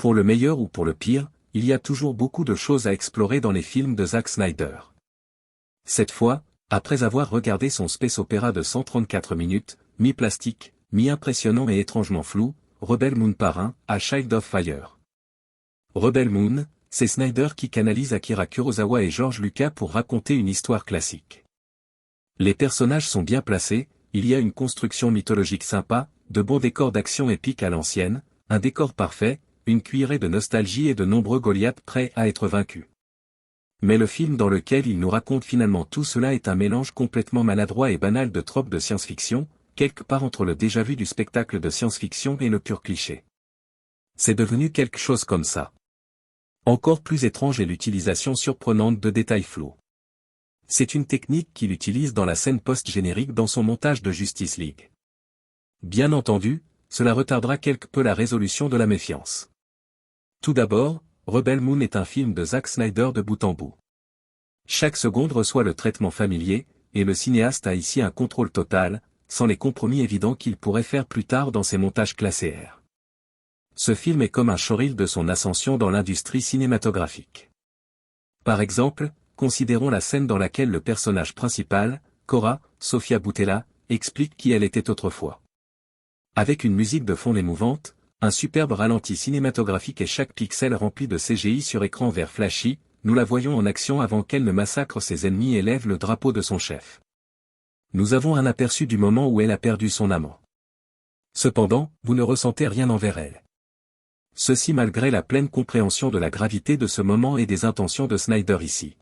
Pour le meilleur ou pour le pire, il y a toujours beaucoup de choses à explorer dans les films de Zack Snyder. Cette fois, après avoir regardé son space opéra de 134 minutes, mi-plastique, mi-impressionnant et étrangement flou, Rebel Moon parrain, à Child of Fire. Rebel Moon, c'est Snyder qui canalise Akira Kurosawa et George Lucas pour raconter une histoire classique. Les personnages sont bien placés, il y a une construction mythologique sympa, de bons décors d'action épique à l'ancienne, un décor parfait, une cuillerée de nostalgie et de nombreux Goliaths prêts à être vaincus. Mais le film dans lequel il nous raconte finalement tout cela est un mélange complètement maladroit et banal de tropes de science-fiction, quelque part entre le déjà-vu du spectacle de science-fiction et le pur cliché. C'est devenu quelque chose comme ça. Encore plus étrange est l'utilisation surprenante de détails flous. C'est une technique qu'il utilise dans la scène post-générique dans son montage de Justice League. Bien entendu, cela retardera quelque peu la résolution de la méfiance. Tout d'abord, Rebel Moon est un film de Zack Snyder de bout en bout. Chaque seconde reçoit le traitement familier, et le cinéaste a ici un contrôle total, sans les compromis évidents qu'il pourrait faire plus tard dans ses montages classés R. Ce film est comme un showreel de son ascension dans l'industrie cinématographique. Par exemple, considérons la scène dans laquelle le personnage principal, Cora, Sofia Boutella, explique qui elle était autrefois. Avec une musique de fond émouvante, un superbe ralenti cinématographique et chaque pixel rempli de CGI sur écran vert flashy, nous la voyons en action avant qu'elle ne massacre ses ennemis et lève le drapeau de son chef. Nous avons un aperçu du moment où elle a perdu son amant. Cependant, vous ne ressentez rien envers elle. Ceci malgré la pleine compréhension de la gravité de ce moment et des intentions de Snyder ici.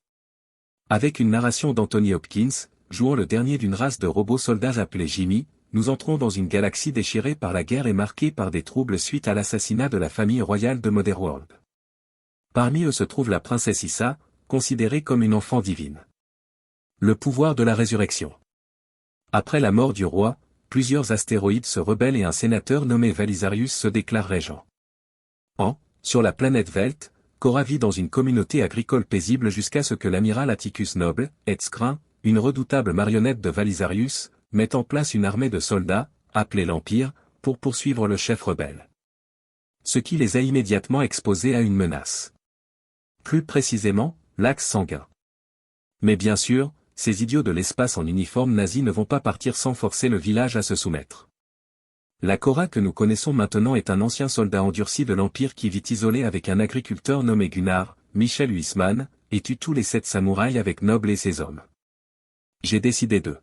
Avec une narration d'Anthony Hopkins, jouant le dernier d'une race de robots soldats appelés Jimmy, nous entrons dans une galaxie déchirée par la guerre et marquée par des troubles suite à l'assassinat de la famille royale de Motherworld. Parmi eux se trouve la princesse Issa, considérée comme une enfant divine. Le pouvoir de la résurrection. Après la mort du roi, plusieurs astéroïdes se rebellent et un sénateur nommé Valisarius se déclare régent. Sur la planète Velt, Cora vit dans une communauté agricole paisible jusqu'à ce que l'amiral Atticus Noble, Hetzcrin, une redoutable marionnette de Valisarius, mette en place une armée de soldats, appelée l'Empire, pour poursuivre le chef rebelle. Ce qui les a immédiatement exposés à une menace. Plus précisément, l'axe sanguin. Mais bien sûr, ces idiots de l'espace en uniforme nazi ne vont pas partir sans forcer le village à se soumettre. La Cora que nous connaissons maintenant est un ancien soldat endurci de l'Empire qui vit isolé avec un agriculteur nommé Gunnar, Michel Huisman, et tue tous les 7 samouraïs avec Noble et ses hommes. J'ai décidé de.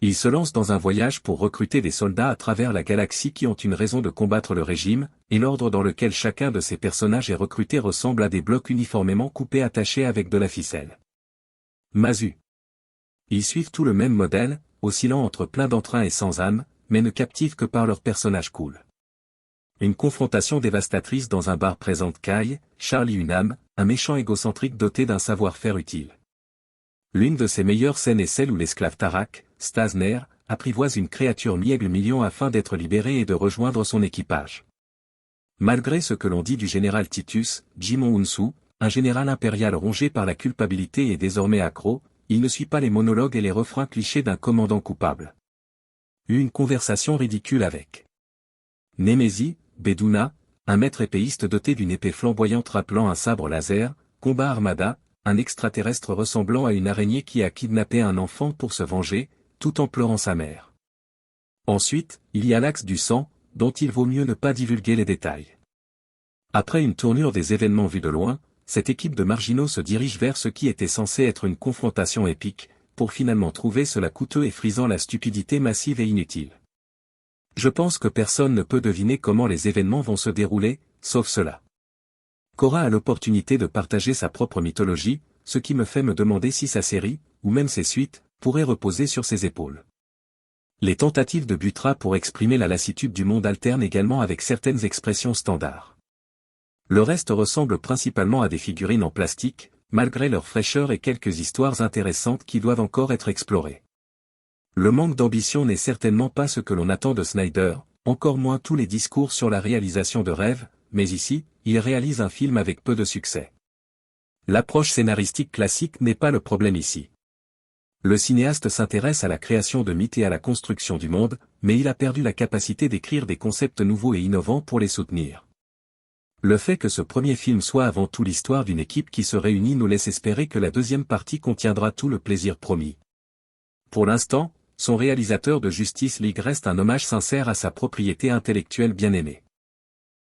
Il se lance dans un voyage pour recruter des soldats à travers la galaxie qui ont une raison de combattre le régime, et l'ordre dans lequel chacun de ces personnages est recruté ressemble à des blocs uniformément coupés attachés avec de la ficelle. Mazu. Ils suivent tout le même modèle, oscillant entre plein d'entrain et sans âme, mais ne captivent que par leur personnage cool. Une confrontation dévastatrice dans un bar présente Kai, Charlie Hunnam, un méchant égocentrique doté d'un savoir-faire utile. L'une de ses meilleures scènes est celle où l'esclave Tarak, Stasner, apprivoise une créature mi-aigle-million afin d'être libéré et de rejoindre son équipage. Malgré ce que l'on dit du général Titus, Jimon Hunsu, un général impérial rongé par la culpabilité et désormais accro, il ne suit pas les monologues et les refrains clichés d'un commandant coupable. Une conversation ridicule avec Némésie, Beduna, un maître épéiste doté d'une épée flamboyante rappelant un sabre laser, combat Armada, un extraterrestre ressemblant à une araignée qui a kidnappé un enfant pour se venger, tout en pleurant sa mère. Ensuite, il y a l'axe du sang, dont il vaut mieux ne pas divulguer les détails. Après une tournure des événements vus de loin, cette équipe de marginaux se dirige vers ce qui était censé être une confrontation épique, pour finalement trouver cela coûteux et frisant la stupidité massive et inutile. Je pense que personne ne peut deviner comment les événements vont se dérouler, sauf cela. Cora a l'opportunité de partager sa propre mythologie, ce qui me fait me demander si sa série, ou même ses suites, pourrait reposer sur ses épaules. Les tentatives de Butra pour exprimer la lassitude du monde alternent également avec certaines expressions standards. Le reste ressemble principalement à des figurines en plastique, malgré leur fraîcheur et quelques histoires intéressantes qui doivent encore être explorées. Le manque d'ambition n'est certainement pas ce que l'on attend de Snyder, encore moins tous les discours sur la réalisation de rêves, mais ici, il réalise un film avec peu de succès. L'approche scénaristique classique n'est pas le problème ici. Le cinéaste s'intéresse à la création de mythes et à la construction du monde, mais il a perdu la capacité d'écrire des concepts nouveaux et innovants pour les soutenir. Le fait que ce premier film soit avant tout l'histoire d'une équipe qui se réunit nous laisse espérer que la deuxième partie contiendra tout le plaisir promis. Pour l'instant, son réalisateur de Justice League reste un hommage sincère à sa propriété intellectuelle bien-aimée.